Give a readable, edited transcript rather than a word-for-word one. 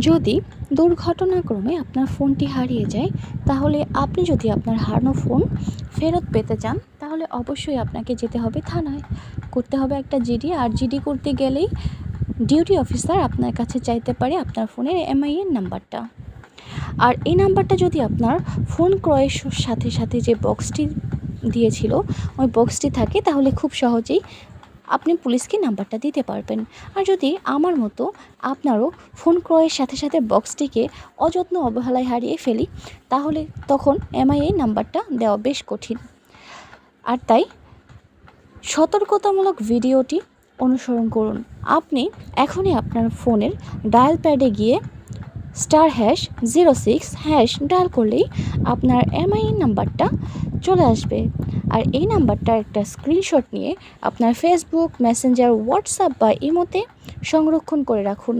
যদি দুর্ঘটনাক্রমে আপনার ফোনটি হারিয়ে যায়, তাহলে আপনি যদি আপনার হারানো ফোন ফেরত পেতে চান, তাহলে অবশ্যই আপনাকে যেতে হবে থানায়। করতে হবে একটা জিডি, আর জিডি করতে গেলেই ডিউটি অফিসার আপনার কাছে চাইতে পারে আপনার ফোনের এমআইএন নাম্বারটা। আর এই নাম্বারটা যদি আপনার ফোন ক্রয়ের সাথে সাথে যে বক্সটি দিয়েছিল ওই বক্সটি থাকে, তাহলে খুব সহজেই আপনি পুলিশকে নাম্বারটা দিতে পারবেন। আর যদি আমার মতো আপনারও ফোন ক্রয়ের সাথে সাথে বক্সটিকে অযত্ন অবহেলায় হারিয়ে ফেলি, তাহলে তখন এমআইএন নাম্বারটা দেওয়া বেশ কঠিন। আর তাই সতর্কতামূলক ভিডিওটি অনুসরণ করুন। আপনি এখনই আপনার ফোনের ডায়াল প্যাডে গিয়ে *#06# ডায়াল করলেই আপনার এমআইএন নাম্বারটা চলে আসবে। আর এই নাম্বারটার একটা স্ক্রিনশট নিয়ে আপনার ফেসবুক, মেসেঞ্জার, হোয়াটসঅ্যাপ বা ইমোতে সংরক্ষণ করে রাখুন।